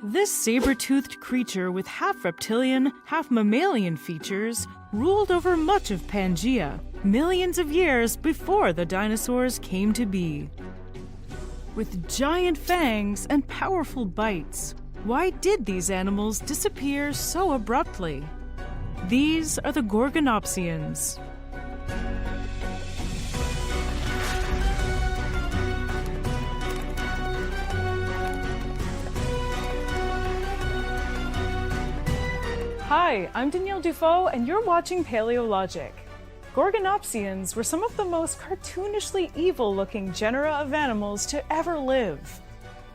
This saber-toothed creature with half reptilian, half mammalian features ruled over much of Pangaea, millions of years before the dinosaurs came to be. With giant fangs and powerful bites, why did these animals disappear so abruptly? These are the Gorgonopsians. Hi, I'm Danielle Dufault, and you're watching Paleologic. Gorgonopsians were some of the most cartoonishly evil-looking genera of animals to ever live.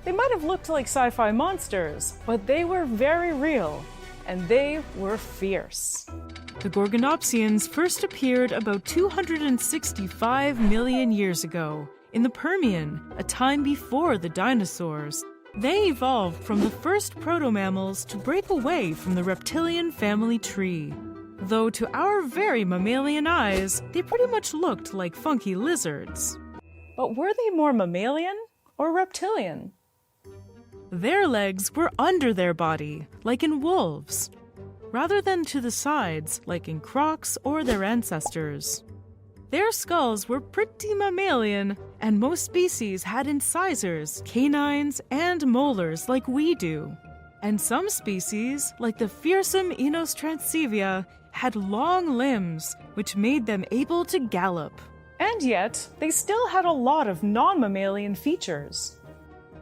They might have looked like sci-fi monsters, but they were very real, and they were fierce. The Gorgonopsians first appeared about 265 million years ago, in the Permian, a time before the dinosaurs. They evolved from the first proto-mammals to break away from the reptilian family tree. Though to our very mammalian eyes, they pretty much looked like funky lizards. But were they more mammalian or reptilian? Their legs were under their body, like in wolves, rather than to the sides, like in crocs or their ancestors. Their skulls were pretty mammalian, and most species had incisors, canines, and molars like we do. And some species, like the fearsome Inostrancevia, had long limbs, which made them able to gallop. And yet, they still had a lot of non-mammalian features.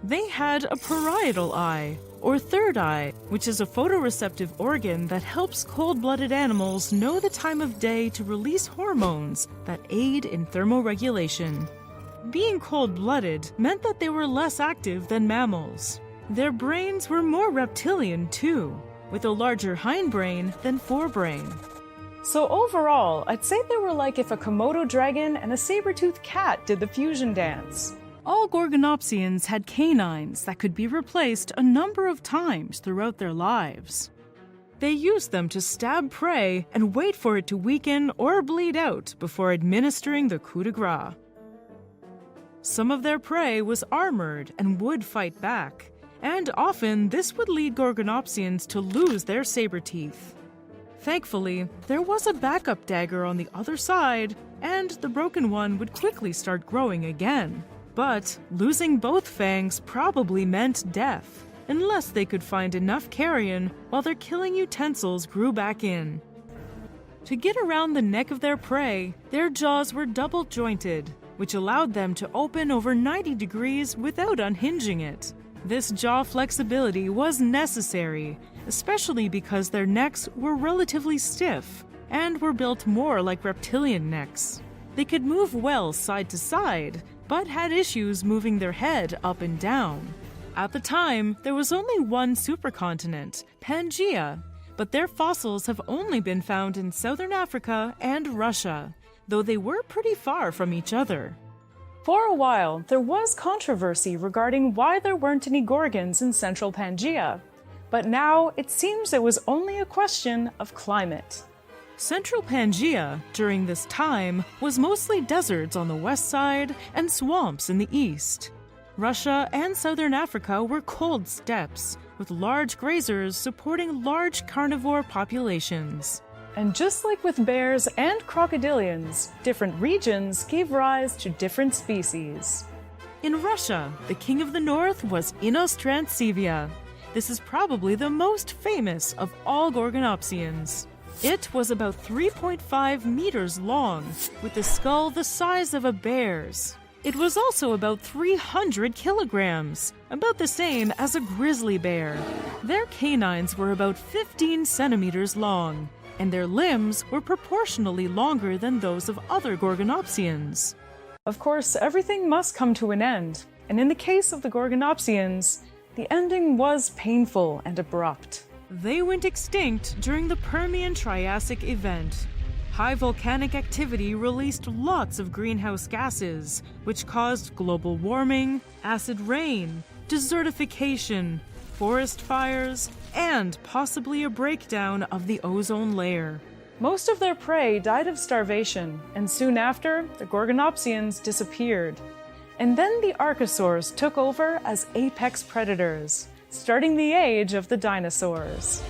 They had a parietal eye, or third eye, which is a photoreceptive organ that helps cold-blooded animals know the time of day to release hormones that aid in thermoregulation. Being cold-blooded meant that they were less active than mammals. Their brains were more reptilian too, with a larger hindbrain than forebrain. So overall, I'd say they were like if a Komodo dragon and a saber-toothed cat did the fusion dance. All Gorgonopsians had canines that could be replaced a number of times throughout their lives. They used them to stab prey and wait for it to weaken or bleed out before administering the coup de grace. Some of their prey was armored and would fight back, and often this would lead Gorgonopsians to lose their saber teeth. Thankfully, there was a backup dagger on the other side, and the broken one would quickly start growing again. But losing both fangs probably meant death, unless they could find enough carrion while their killing utensils grew back in. To get around the neck of their prey, their jaws were double-jointed, which allowed them to open over 90 degrees without unhinging it. This jaw flexibility was necessary, especially because their necks were relatively stiff and were built more like reptilian necks. They could move well side to side, but had issues moving their head up and down. At the time, there was only one supercontinent, Pangaea, but their fossils have only been found in southern Africa and Russia, though they were pretty far from each other. For a while, there was controversy regarding why there weren't any Gorgons in central Pangaea, but now it seems it was only a question of climate. Central Pangaea, during this time, was mostly deserts on the west side and swamps in the east. Russia and southern Africa were cold steppes, with large grazers supporting large carnivore populations. And just like with bears and crocodilians, different regions gave rise to different species. In Russia, the king of the north was Inostrancevia. This is probably the most famous of all Gorgonopsians. It was about 3.5 meters long, with a skull the size of a bear's. It was also about 300 kilograms, about the same as a grizzly bear. Their canines were about 15 centimeters long, and their limbs were proportionally longer than those of other Gorgonopsians. Of course, everything must come to an end, and in the case of the Gorgonopsians, the ending was painful and abrupt. They went extinct during the Permian-Triassic event. High volcanic activity released lots of greenhouse gases, which caused global warming, acid rain, desertification, forest fires, and possibly a breakdown of the ozone layer. Most of their prey died of starvation, and soon after, the Gorgonopsians disappeared. And then the archosaurs took over as apex predators, starting the age of the dinosaurs.